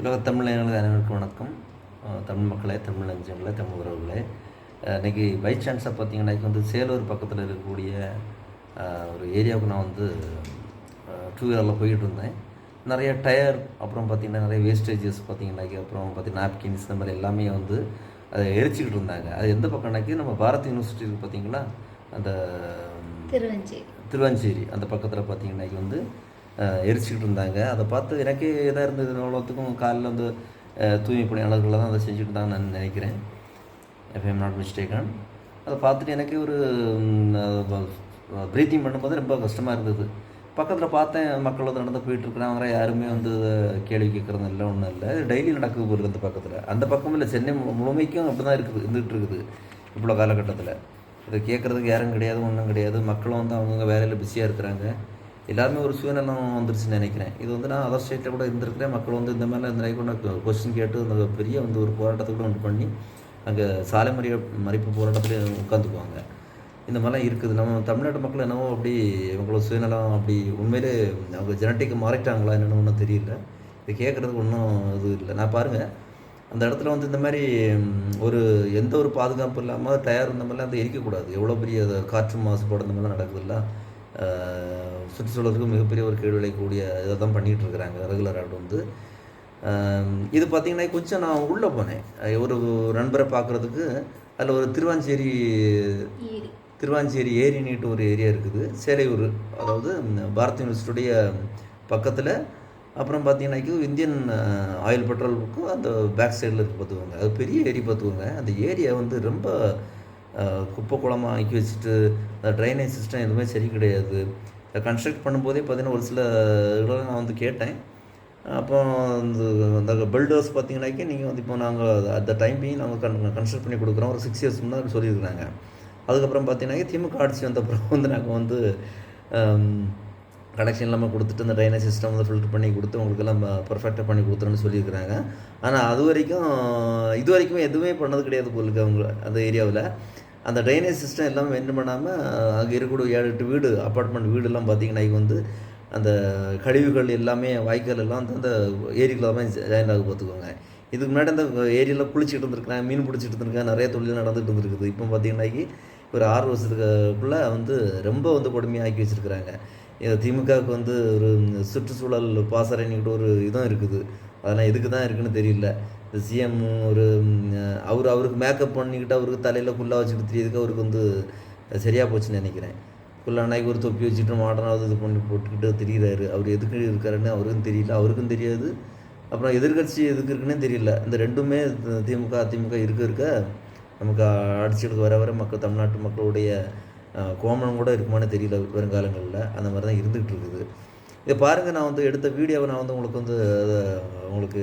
உலகத் தமிழ் நேயர்களுக்கு அனைவருக்கும் வணக்கம். தமிழ் மக்களே, தமிழ் நெஞ்சங்களே, தமிழ் உறவுகளே, இன்றைக்கி பை சான்ஸாக பார்த்தீங்கன்னாக்கி வந்து சேலூர் பக்கத்தில் இருக்கக்கூடிய ஒரு ஏரியாவுக்கு நான் வந்து டூ வீலரில் போயிட்டு இருந்தேன். நிறைய டயர், அப்புறம் பார்த்திங்கன்னா நிறைய வேஸ்டேஜஸ் பார்த்திங்கனாக்கி, அப்புறம் பார்த்திங்கன்னா நாப்கின்ஸ், இந்த மாதிரி எல்லாமே வந்து அதை எரிச்சிக்கிட்டு இருந்தாங்க. அது எந்த பக்கம்னாக்கி நம்ம பாரத் யூனிவர்சிட்டி இருக்குது பார்த்திங்களா, அந்த திருவஞ்சேரி அந்த பக்கத்தில் பார்த்திங்கனாக்கி வந்து எரிச்சிக்கிட்டு இருந்தாங்க. அதை பார்த்து எனக்கே இதாக இருந்தது. அவ்வளோத்துக்கும் காலையில் வந்து தூய்மை பணியாளர்கள் தான் அதை செஞ்சுட்டு இருந்தாங்க நான் நினைக்கிறேன், if I am not mistaken. அதை பார்த்துட்டு எனக்கே ஒரு ப்ரீத்திங் பண்ணும்போது ரொம்ப கஷ்டமாக இருந்தது. பக்கத்தில் பார்த்தேன், மக்கள் வந்து நடந்து போயிட்டுருக்குறாங்க. யாருமே வந்து கேள்வி கேட்குறது இல்லை, ஒன்றும் இல்லை. டெய்லி நடக்குது போகிறது அந்த பக்கத்தில். அந்த பக்கம் இல்லை, சென்னை முழுமைக்கும் அப்படி தான் இருந்துகிட்டு இருக்குது இவ்வளோ காலகட்டத்தில். இதை கேட்குறதுக்கு யாரும் கிடையாது, ஒன்றும் கிடையாது. மக்களும் வந்து அவங்கவுங்க வேலையில் பிஸியாக இருக்கிறாங்க. எல்லாருமே ஒரு சுயநலம் வந்துருச்சுன்னு நினைக்கிறேன். இது வந்து நான் அதர் ஸ்டேட்டில் கூட இருந்திருக்கிறேன். மக்கள் வந்து இந்த மாதிரிலாம் இந்த கொண்டு கொஸ்டின் கேட்டு அந்த பெரிய வந்து ஒரு போராட்டத்தை கூட ஒன்று பண்ணி அங்கே சாலை மறிப்பு போராட்டத்தில் உட்காந்துக்குவாங்க. இந்த மாதிரிலாம் இருக்குது. நம்ம தமிழ்நாட்டு மக்கள் என்னவோ அப்படி இவங்களோட சுயநலம் அப்படி உண்மையிலே அவங்க ஜெனட்டிக்கு மாறிட்டாங்களா என்னென்னு ஒன்றும் தெரியல. இது கேட்குறதுக்கு ஒன்றும் இது இல்லை. நான் பாருங்கள், அந்த இடத்துல வந்து இந்த மாதிரி ஒரு எந்த ஒரு பாதுகாப்பு இல்லாமல் டயர் இந்த மாதிரிலாம் வந்து எரிக்கக்கூடாது. எவ்வளோ பெரிய காற்று மாசுபாடு இந்த மாதிரிலாம் நடக்குதுல்ல. சுற்றுச்சூழலுக்கு மிகப்பெரிய ஒரு கேடு விளையக்கூடிய இதை தான் பண்ணிகிட்டு இருக்கிறாங்க ரெகுலராக வந்து. இது பார்த்திங்கன்னா கொஞ்சம் நான் உள்ளே போனேன் ஒரு நண்பரை பார்க்குறதுக்கு. அதில் ஒரு திருவாஞ்சேரி ஏரின்னுட்டு ஒரு ஏரியா இருக்குது, சேலையூர், அதாவது பாரத் யூனிவர்சிட்டியுடைய பக்கத்தில். அப்புறம் பார்த்தீங்கன்னாக்கி இந்தியன் ஆயில் பெட்ரோலுக்கும் அந்த பேக் சைடில் இருக்குது பார்த்துக்கோங்க. அது பெரிய ஏரி பார்த்துக்கோங்க. அந்த ஏரியா வந்து ரொம்ப குப்பை குளமாக ஆக்கி வச்சுட்டு, அந்த ட்ரைனேஜ் சிஸ்டம் எதுவுமே சரி கிடையாது. கன்ஸ்ட்ரக்ட் பண்ணும்போதே பார்த்தீங்கன்னா ஒரு சில இதெல்லாம் நான் வந்து கேட்டேன். அப்போ அந்த பில்டர்ஸ் பார்த்தீங்கன்னாக்கி நீங்கள் வந்து இப்போ நாங்கள் அட் த டைம் நாங்கள் கன்ஸ்ட்ரக்ட் பண்ணி கொடுக்குறோம், ஒரு 6 இயர்ஸ் முன்னாடி சொல்லியிருக்கிறாங்க. அதுக்கப்புறம் பார்த்தீங்கன்னா திமுக ஆட்சி வந்த அப்புறம் வந்து நாங்கள் வந்து கனெக்ஷன் இல்லாமல் கொடுத்துட்டு அந்த ட்ரைனேஜ் சிஸ்டம் வந்து ஃபில்டர் பண்ணி கொடுத்து உங்களுக்கெல்லாம் பர்ஃபெக்டாக பண்ணி கொடுத்துருன்னு சொல்லியிருக்கிறாங்க. ஆனால் இது வரைக்கும் எதுவுமே பண்ணது கிடையாது போலுக்கு அவங்க அந்த ஏரியாவில். அந்த ட்ரைனேஜ் சிஸ்டம் எல்லாம் மெயின்டைன் பண்ணாமல் அங்கே இருக்கக்கூடிய 7-8 வீடு, அப்பார்ட்மெண்ட் வீடுலாம் பார்த்திங்கன்னா வந்து அந்த கழிவுகள் எல்லாமே, வாய்க்கால் எல்லாம் அந்த ஏரிக்குள்ள தான் ஜாயின் ஆக பார்த்துக்கோங்க. இதுக்கு முன்னாடி அந்த ஏரியில் குளிச்சுட்டு இருந்திருக்காங்க, மீன் பிடிச்சிட்டு இருந்திருக்காங்க, நிறைய தொழில் நடந்துகிட்டு இருந்துருக்குது. இப்போ பார்த்திங்கன்னாக்கி ஒரு 6 வருஷத்துக்குள்ளே வந்து ரொம்ப வந்து கொடுமையாக ஆக்கி வச்சுருக்குறாங்க. திமுகவுக்கு வந்து ஒரு சுற்றுச்சூழல் பாசறைன்னுக்கிட்ட ஒரு இதுவும் இருக்குது. அதெல்லாம் எதுக்கு தான் இருக்குதுன்னு தெரியல. இந்த சிஎம் ஒரு அவருக்கு மேக்கப் பண்ணிக்கிட்டு அவருக்கு தலையில் ஃபுல்லாக வச்சுக்கிட்டு தெரியறதுக்கு அவருக்கு வந்து சரியாக போச்சுன்னு நினைக்கிறேன். ஃபுல்லாக ஒரு தொப்பி வச்சுட்டு மாடனாவது இது பண்ணி போட்டுக்கிட்டு தெரிகிறாரு. அவர் எதுக்கு இருக்காருன்னு அவருக்கும் தெரியல, அவருக்கும் தெரியாது. அப்புறம் எதிர்கட்சி எதுக்கு இருக்குன்னே தெரியல. இந்த ரெண்டுமே திமுக அதிமுக இருக்க நமக்கு அடிச்சுட்டு வர மக்கள், தமிழ்நாட்டு மக்களுடைய கோமனம் கூட இருக்குமானே தெரியல வருங்காலங்களில். அந்த மாதிரி தான் இருந்துகிட்டு இருக்குது. இதை பாருங்கள், நான் வந்து எடுத்த வீடியோவை நான் வந்து உங்களுக்கு வந்து உங்களுக்கு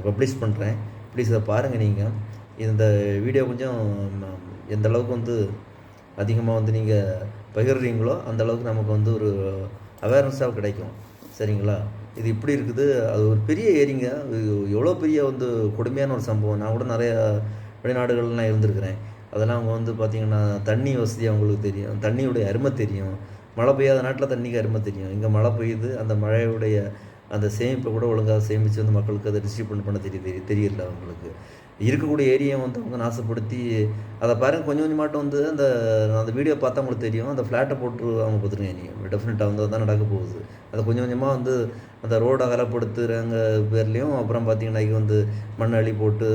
பப்ளிஷ் பண்ணுறேன். ப்ளீஸ் இதை பாருங்கள். நீங்கள் இந்த வீடியோ கொஞ்சம் எந்த அளவுக்கு வந்து அதிகமாக வந்து நீங்கள் பகிர்றீங்களோ அந்த அளவுக்கு நமக்கு வந்து ஒரு அவேர்னஸாக கிடைக்கும். சரிங்களா? இது இப்படி இருக்குது. அது ஒரு பெரிய ஏரிங்க. எவ்வளோ பெரிய வந்து கொடுமையான ஒரு சம்பவம். நான் கூட நிறையா வெளிநாடுகள்லாம் இருந்திருக்கிறேன். அதெல்லாம் அவங்க வந்து பார்த்திங்கன்னா தண்ணி வசதி அவங்களுக்கு தெரியும், தண்ணியுடைய அருமை தெரியும். மழை பெய்யாத நாட்டில் தண்ணிக்கு அருமை தெரியும். இங்கே மழை பெய்யுது, அந்த மழையுடைய அந்த சேமிப்பை கூட ஒழுங்காக சேமித்து வந்து மக்களுக்கு அதை டிஸ்ட்ரிபியூட் பண்ண தெரியல அவங்களுக்கு. இருக்கக்கூடிய ஏரியை வந்து அவங்க நாசப்படுத்தி அதை பாருங்கள். கொஞ்சம் கொஞ்சமாட்டம் வந்து அந்த வீடியோ பார்த்தா அவங்களுக்கு தெரியும். அந்த ஃப்ளாட்டை போட்டு அவங்க பார்த்துருங்க. நீங்கள் டெஃபினட்டாக வந்து தான் நடக்க போகுது. அதை கொஞ்சம் கொஞ்சமாக வந்து அந்த ரோடை அகலப்படுத்துகிறாங்க பேர்லேயும். அப்புறம் பார்த்திங்கன்னாக்கி வந்து மண் அள்ளி போட்டு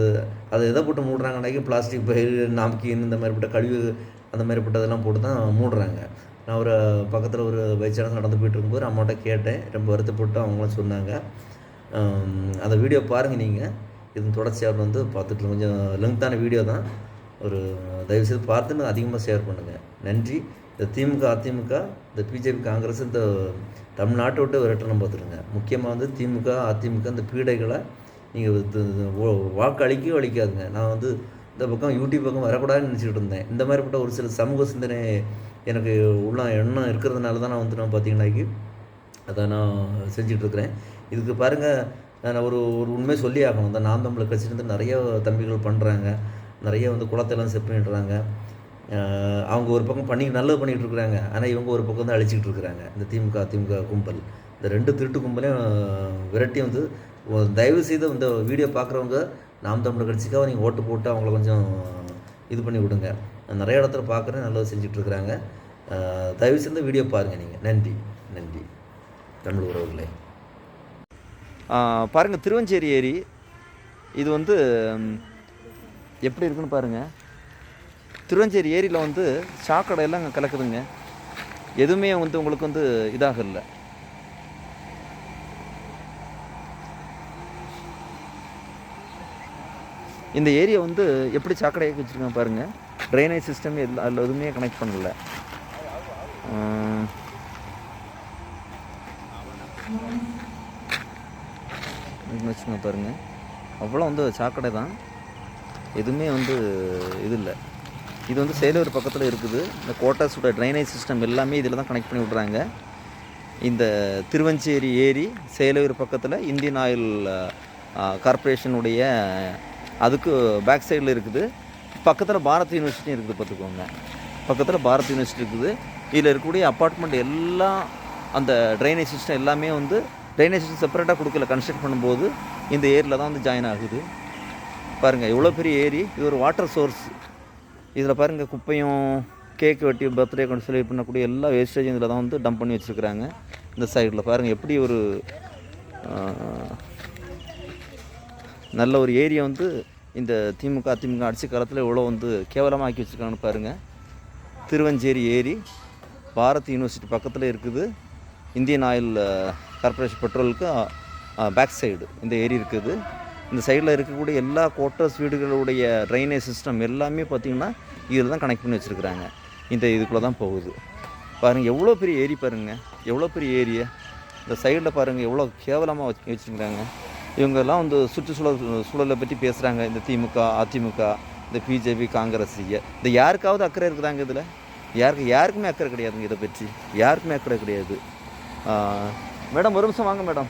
அதை எதை போட்டு மூடுறாங்கன்னாக்கி பிளாஸ்டிக் பயிர், நாப்கின், இந்த மாதிரிப்பட்ட கழிவு, அந்த மாதிரிப்பட்டதெல்லாம் போட்டு தான் மூடுறாங்க. நான் ஒரு பக்கத்தில் ஒரு பைச்சான்ஸ் நடந்து போயிட்டு இருக்கும்போது அம்மாட்ட கேட்டேன். ரொம்ப வருத்தப்பட்டு அவங்களும் சொன்னாங்க. அந்த வீடியோ பாருங்கள். நீங்கள் இது தொடர்ச்சியாக வந்து பார்த்துட்டு கொஞ்சம் லெங்க்த்தான வீடியோ தான். ஒரு தயவுசெய்து பார்த்துன்னு அதிகமாக ஷேர் பண்ணுங்கள். நன்றி. இந்த திமுக அதிமுக, இந்த பிஜேபி காங்கிரஸ் இந்த தமிழ்நாட்டை விட்டு விரட்டணும் பார்த்துருங்க. முக்கியமாக வந்து திமுக அதிமுக இந்த பீடைகளை நீங்கள் வாக்கு அளிக்காதுங்க. நான் வந்து இந்த பக்கம் யூடியூப் பக்கம் வரக்கூடாதுன்னு நினச்சிக்கிட்டு இருந்தேன். இந்த மாதிரிப்பட்ட ஒரு சில சமூக சிந்தனை எனக்கு உள்ள எண்ணம் இருக்கிறதுனால தான் நான் வந்து பார்த்திங்கன்னாக்கி அதை நான் செஞ்சிட்ருக்கிறேன். இதுக்கு பாருங்கள், நான் ஒரு உண்மை சொல்லி ஆகணும். இந்த நாம் தமிழர் கட்சியிலேருந்து நிறைய தம்பிகள் பண்ணுறாங்க. நிறைய வந்து குளத்தெல்லாம் செட் பண்ணிடுறாங்க. அவங்க ஒரு பக்கம் நல்லது பண்ணிகிட்டு இருக்கிறாங்க. ஆனால் இவங்க ஒரு பக்கம் வந்து அழிச்சிக்கிட்டு இருக்கிறாங்க. இந்த திமுக அதிமுக கும்பல், இந்த 2 திருட்டு கும்பலையும் விரட்டி வந்து தயவு செய்து இந்த வீடியோ பார்க்குறவங்க நாம் தமிழர் கட்சிக்காக நீங்கள் ஓட்டு போட்டு அவங்கள கொஞ்சம் இது பண்ணி விடுங்க. நான் நிறைய இடத்துல பார்க்குறேன், நல்லது செஞ்சிட்ருக்குறாங்க. தயவு செய்து வீடியோ பாருங்கள் நீங்கள். நன்றி நன்றி தமிழ் உறவுகளே. பாருங்கள், திருவஞ்சேரி ஏரி இது வந்து எப்படி இருக்குன்னு பாருங்கள். திருவஞ்சேரி ஏரியில் வந்து சாக்கடையெல்லாம் அங்கே கலக்குதுங்க. எதுவுமே வந்து உங்களுக்கு வந்து இதாக இல்லை. இந்த ஏரியா வந்து எப்படி சாக்கடையாக்கி வச்சுருக்காங்க பாருங்கள். ட்ரைனேஜ் சிஸ்டம் அதில் எதுவுமே கனெக்ட் பண்ணல. வச்சுங்க பாருங்கள், அவ்வளோ வந்து சாக்கடை தான், எதுவுமே வந்து இது இல்லை. இது வந்து சேலூர் பக்கத்தில் இருக்குது. இந்த கோட்டாஸோட ட்ரைனேஜ் சிஸ்டம் எல்லாமே இதில் தான் கனெக்ட் பண்ணி விட்றாங்க. இந்த திருவஞ்சேரி ஏரி சேலூர் பக்கத்தில் இந்தியன் ஆயில் கார்பரேஷனுடைய அதுக்கு பேக் சைடில் இருக்குது. பக்கத்தில் பாரத் யூனிவர்சிட்டி இருக்குது பார்த்துக்கோங்க. பக்கத்தில் பாரத் யூனிவர்சிட்டி இருக்குது. இதில் இருக்கக்கூடிய அப்பார்ட்மெண்ட் எல்லாம் அந்த ட்ரைனேஜ் சிஸ்டம் எல்லாமே வந்து ட்ரைனேஜ் சிஸ்டம் செப்பரேட்டாக கொடுக்கல. கன்ஸ்ட்ரக்ட் பண்ணும்போது இந்த ஏரியில் தான் வந்து ஜாயின் ஆகுது. பாருங்கள் எவ்வளோ பெரிய ஏரி. இது ஒரு வாட்டர் சோர்ஸ். இதில் பாருங்கள், குப்பையும் கேக் வெட்டி பர்த்டே கொண்டு செலிப்ரேட் பண்ணக்கூடிய எல்லா வேஸ்டேஜும் இதில் தான் வந்து டம்ப் பண்ணி வச்சுருக்குறாங்க. இந்த சைடில் பாருங்கள் எப்படி ஒரு நல்ல ஒரு ஏரியா வந்து இந்த திமுக அதிமுக ஆட்சி காலத்தில் எவ்வளோ வந்து கேவலமாக ஆக்கி வச்சுருக்காங்கன்னு பாருங்கள். திருவஞ்சேரி ஏரி பாரத் யூனிவர்சிட்டி பக்கத்தில் இருக்குது. இந்தியன் ஆயில் கார்பரேஷன் பெட்ரோலுக்கு பேக் சைடு இந்த ஏரி இருக்குது. இந்த சைடில் இருக்கக்கூடிய எல்லா குவார்ட்டர்ஸ் வீடுகளுடைய ட்ரைனேஜ் சிஸ்டம் எல்லாமே பார்த்திங்கன்னா இதில் தான் கனெக்ட் பண்ணி வச்சுருக்குறாங்க. இந்த இதுக்குள்ளே தான் போகுது. பாருங்கள் எவ்வளோ பெரிய ஏரி பாருங்கள், எவ்வளோ பெரிய ஏரியா. இந்த சைடில் பாருங்கள் எவ்வளோ கேவலமாக வச்சுருக்குறாங்க. இவங்கெல்லாம் வந்து சூழலை பற்றி பேசுகிறாங்க. இந்த திமுக அதிமுக இந்த பிஜேபி காங்கிரஸ் இந்த யாருக்காவது அக்கறை இருக்குதாங்க இதில்? யாருக்குமே அக்கறை கிடையாதுங்க. இதை பற்றி யாருக்குமே அக்கறை கிடையாது. மேடம் ஒரு நிமிஷம் வாங்க மேடம்.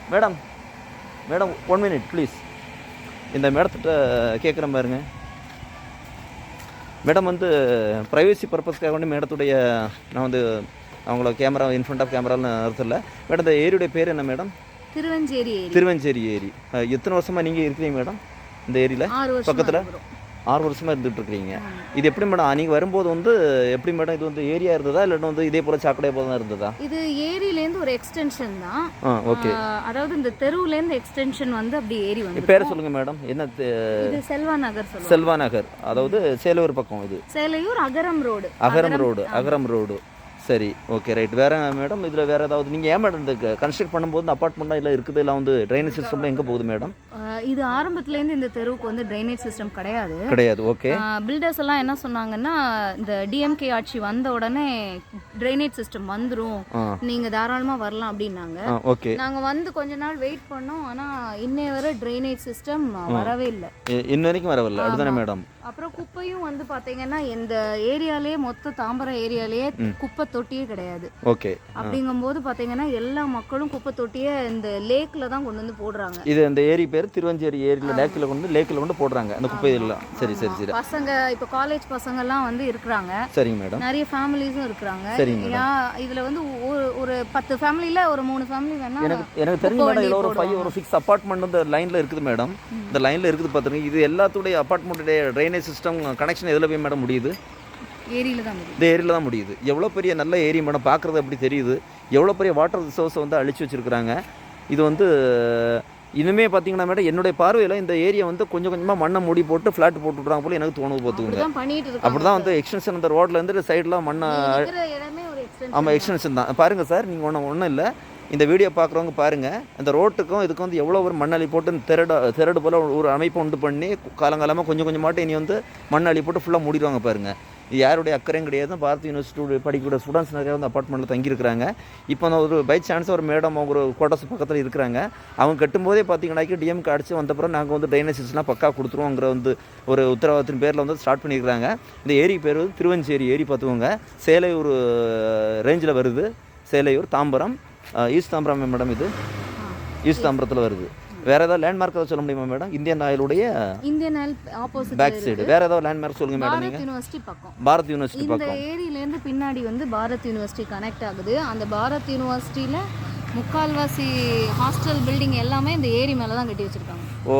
Madam 1 minute please. இந்த மேடத்திட்ட கேட்குற பாருங்க. மேடம் வந்து ப்ரைவசி பர்பஸ்க்காக வந்து மேடத்துடைய நான் வந்து அவங்கள கேமரா இன்ஃப்ரண்ட் ஆஃப் கேமரான்னு நிறுத்தல. மேடம் இந்த ஏரியுடைய பேர் என்ன மேடம்? திருவஞ்சேரி ஏரி. எத்தனை வருஷமாக நீங்கள் இருக்கிறீங்க மேடம் இந்த ஏரியில்? பக்கத்தில் 6 வருஷமாக இருந்துகிட்டு இருக்கிறீங்க. இது எப்படி மேடம் நீங்கள் வரும்போது வந்து எப்படி மேடம் இது வந்து ஏரியா இருந்ததா இல்லைன்னா வந்து இதே போல் சாக்கடை போல தான் இருந்ததா? இது ஏரியிலேருந்து ஒரு எக்ஸ்டென்ஷன் தான். ஓகே. அதாவது இந்த தெருவுலேருந்து எக்ஸ்டென்ஷன் வந்து அப்படி ஏரி வந்து. பேர் சொல்லுங்கள் மேடம். என்ன? இது செல்வா நகர் சொல்லுவாங்க. செல்வா நகர், அதாவது சேலையூர் பக்கம். இது சேலையூர் அகரம் ரோடு. சரி, ஓகே, ரைட். வேறு மேடம் இதில் வேறு ஏதாவது நீங்கள் ஏன் மேடம் இந்த கன்ஸ்ட்ரக்ட் பண்ணும்போது இந்த அப்பார்ட்மெண்ட்டாக இல்லை இருக்குது இல்லை வந்து ட்ரைனேஜ் சிஸ்டம்லாம் எங்கே போகுது மேடம்? இது ஆரம்பத்துலேருந்து இந்த தெருவுக்கு வந்து ட்ரைனேஜ் சிஸ்டம் கிடையாது. ஓகே. பில்டர்ஸ் எல்லாம் என்ன சொன்னாங்கன்னா, இந்த டிஎம்கே ஆட்சி வந்த உடனே ட்ரைனேஜ் சிஸ்டம் வந்துடும், நீங்கள் தாராளமாக வரலாம் அப்படின்னாங்க. ஓகே. நாங்கள் வந்து கொஞ்ச நாள் வெயிட் பண்ணோம். ஆனால் இன்னே வரை ட்ரைனேஜ் சிஸ்டம் வரவே இல்லை. இன்ன வரைக்கும் வரவில்லை. அப்படிதானே மேடம்? அப்புறம் குப்பையும் வந்து பார்த்தீங்கன்னா இந்த ஏரியாலேயே மொத்த தாம்பரம் ஏரியாலேயே குப்பை தொட்டியே கிடையாது. ஓகே. அப்படிங்கும்போது பார்த்தீங்கன்னா எல்லா மக்களும் குப்பை தொட்டியை இந்த லேக்கில் தான் கொண்டு வந்து போடுறாங்க. இது அந்த ஏரி பேர் திருவஞ்சேரி ஏரியில் லேக்கில் கொண்டு போடுறாங்க அந்த குப்பை எல்லாம். சரி. பசங்க இப்போ காலேஜ் பசங்கள்லாம் வந்து இருக்கிறாங்க. சரிங்க மேடம். நிறைய ஃபேமிலிஸும் இருக்கிறாங்க. சரிங்க. இதில் வந்து ஒரு 10 ஃபேமிலியில் ஒரு 3 ஃபேமிலி வேணா எனக்கு தெரிஞ்ச மேடம். இதில் ஒரு 6 அப்பார்ட்மெண்ட் இந்த லைனில் இருக்குது மேடம். இந்த லைனில் இருக்குது பார்த்துருங்க. இது எல்லாத்துடைய அப்பார்ட்மெண்ட்டுடைய ட்ரைனேஜ் சிஸ்டம் கனெக்ஷன் எதில் போய் மேடம் முடியுது? இந்த ஏரியில் தான் முடியுது. எவ்வளோ பெரிய நல்ல ஏரி மேடம், பார்க்குறது அப்படி தெரியுது. எவ்வளோ பெரிய வாட்டர் ரிசோர்ஸை வந்து அழிச்சு வச்சுருக்குறாங்க. இது வந்து இனிமே பார்த்தீங்கன்னா மேடம் என்னுடைய பார்வையில் இந்த ஏரியா வந்து கொஞ்சம் கொஞ்சமாக மண்ணை மூடி போட்டு ஃப்ளாட் போட்டு விட்றாங்க போல எனக்கு தோணுது. பார்த்துக்கோங்க. அப்படி தான் வந்து எக்ஸ்டென்ஷன் அந்த ரோட்லேருந்து சைடெலாம் மண்ணை. ஆமாம், எக்ஸ்டென்ஷன் தான். பாருங்கள் சார், நீங்கள் ஒன்றும் இல்லை, இந்த வீடியோ பார்க்குறவங்க பாருங்கள். அந்த ரோட்டுக்கும் இதுக்கும் வந்து எவ்வளோ ஒரு மண்ணள்ளி போட்டு திரடு போல் ஒரு அமைப்பை உண்டு பண்ணி காலங்காலமாக கொஞ்சம் கொஞ்சமாட்டு இனி வந்து மண்ணள்ளி போட்டு ஃபுல்லாக மூடிடுவாங்க பாருங்கள். இது யாருடைய அக்கறையும் கிடையாது. பாரத் யூனிவர்சிட்டி படிக்கக்கூடிய ஸ்டூடெண்ட்ஸ் நிறையா வந்து அப்பார்ட்மெண்ட்டில் தங்கியிருக்கிறாங்க. இப்போ அந்த ஒரு பை சான்ஸ் ஒரு மேடம் அவங்க ஒரு குவார்ட்டர்ஸ் பக்கத்தில் இருக்கிறாங்க. அவங்க கட்டும்போதே பார்த்தீங்கன்னாக்கி டிஎம்கே அடிச்சு வந்தப்பறம் நாங்கள் வந்து ட்ரைனேஜ் சிஸ்டம்லாம் பக்கா கொடுத்துருவோங்கிற வந்து ஒரு உத்தரவாதத்தின் பேரில் வந்து ஸ்டார்ட் பண்ணியிருக்கிறாங்க. இந்த ஏரி பேர் வந்து திருவஞ்சேரி ஏரி. பார்த்துக்கோங்க, சேலையூர் ரேஞ்சில் வருது. Selaiyur Tambaram, east Tambaram madam. இது ஈஸ்ட் தாம்பரத்தில் வருது. வேறு ஏதாவது லேண்ட்மார்க் ஏதாவது சொல்ல முடியுமா madam? Indian oil opposite back side வேறு ஏதாவது லேண்ட்மார்க் சொல்லுங்கள் மேடம். நீங்கள் பாரத் யூனிவர்சிட்டி பக்கம். இந்த ஏரியிலேருந்து பின்னாடி வந்து பாரத் யூனிவர்சிட்டி கனெக்ட் ஆகுது. அந்த பாரத் யூனிவர்சிட்டியில் முக்கால்வாசி ஹாஸ்டல் பில்டிங் எல்லாமே இந்த ஏரி மேலே தான் கட்டி வச்சிருக்காங்க. ஓ,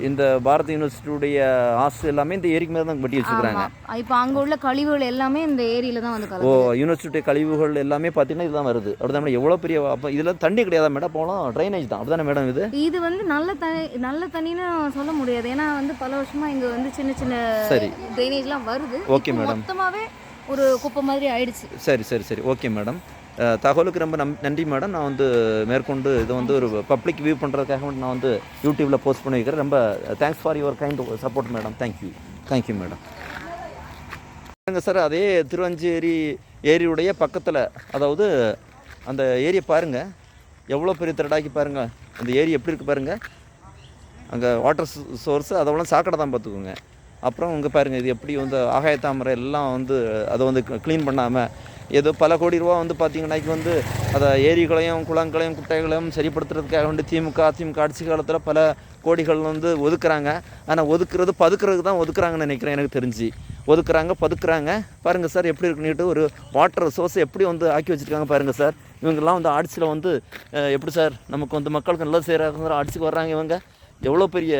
இந்த பாரத் யூனிவர்சிட்டியுடைய ஹாஸ்டல் எல்லாமே இந்த ஏரிக்கு மேலே தான் கட்டி வச்சுருக்காங்க. இப்போ அங்கே உள்ள கழிவுகள் எல்லாமே இந்த ஏரியில தான் வந்து ஓ, யூனிவர்சிட்டி கழிவுகள் எல்லாமே பார்த்தீங்கன்னா இதுதான் வருது. அப்படிதான் மேடம். எவ்வளோ பெரிய, அப்போ இதில் தண்ணி கிடையாதா மேடம்? போகலாம் ட்ரைனேஜ் தான். அப்படிதானே மேடம்? இது வந்து நல்ல தண்ணின்னு சொல்ல முடியாது. ஏன்னா வந்து பல வருஷமா இங்கே வந்து சின்ன சின்ன சரி ட்ரைனேஜ்லாம் வருது. Okay madam. மொத்தமாகவே ஒரு குப்பை மாதிரி ஆயிடுச்சு. சரி ஓகே மேடம். தகவலுக்கு ரொம்ப நன்றி மேடம். நான் வந்து மேற்கொண்டு இதை வந்து ஒரு பப்ளிக் வியூ பண்ணுறதுக்காக நான் வந்து யூடியூப்பில் போஸ்ட் பண்ணி வைக்கிறேன். ரொம்ப thanks for your kind support madam. Thank you madam. Sir, அதே திருவஞ்சேரி ஏரியுடைய பக்கத்தில், அதாவது அந்த ஏரியை பாருங்கள், எவ்வளோ பெரிய திரடாக்கி பாருங்கள். அந்த ஏரி எப்படி இருக்குது பாருங்கள். அங்கே வாட்டர் சோர்ஸு, அதோட சாக்கடை தான் பார்த்துக்கோங்க. அப்புறம் இங்கே பாருங்கள், இது எப்படி வந்து ஆகாய தாமரை எல்லாம் வந்து அதை வந்து க்ளீன் பண்ணாமல் ஏதோ பல கோடி ரூபா வந்து பார்த்திங்கன்னாக்கி வந்து அதை ஏரிகளையும் குளங்களையும் குட்டைகளையும் சரிப்படுத்துறதுக்காக வந்து திமுக ஆட்சி காலத்தில் பல கோடிகள் வந்து ஒதுக்குறாங்க. ஆனால் ஒதுக்குறது பதுக்கிறதுக்கு தான் ஒதுக்குறாங்கன்னு நினைக்கிறேன். எனக்கு தெரிஞ்சு பதுக்குறாங்க. பாருங்கள் சார், எப்படி இருக்குன்னுட்டு ஒரு வாட்டர் சோர்ஸ் எப்படி வந்து ஆக்கி வச்சுருக்காங்க பாருங்கள் சார். இவங்கெல்லாம் வந்து ஆட்சியில் வந்து எப்படி சார் நமக்கு வந்து மக்களுக்கு நல்லது செய்கிறாங்க, ஆட்சிக்கு வர்றாங்க. இவங்க எவ்வளோ பெரிய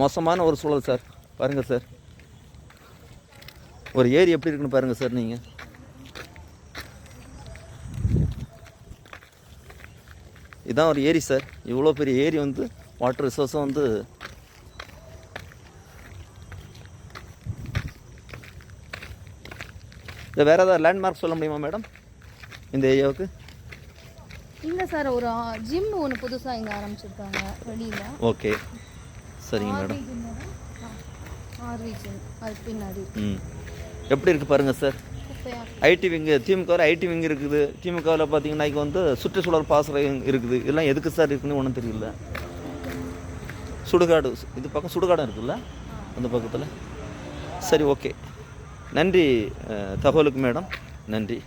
மோசமான ஒரு சூழல் சார். பாருங்கள் சார், ஒரு ஏரி எப்படி இருக்குன்னு பாருங்கள் சார். நீங்கள் இதான் ஒரு ஏரி சார். இவ்வளோ பெரிய ஏரி வந்து வாட்டர் ரிசோர்ஸும் வந்து இதை வேறு ஏதாவது லேண்ட்மார்க் சொல்ல முடியுமா மேடம் இந்த ஏரியாவுக்கு? இல்லை சார், ஒரு ஜிம் ஒன்று புதுசாக இங்கே ஆரம்பிச்சிருக்காங்க வெளியில். ஓகே, சரிங்க மேடம். அது பின்னாடி எப்படி இருக்குது பாருங்கள் சார். ஐடி விங்கு, திமுகவில் ஐடி விங் இருக்குது. திமுகவில் பார்த்தீங்கன்னா வந்து சுற்றுச்சூழல் பாசனம் இருக்குது. இதெல்லாம் எதுக்கு சார் இருக்குன்னு ஒன்றும் தெரியல. சுடுகாடு, இது பக்கம் சுடுகாடும் இருக்குல்ல அந்த பக்கத்தில். சரி, ஓகே, நன்றி தகவலுக்கு மேடம். நன்றி.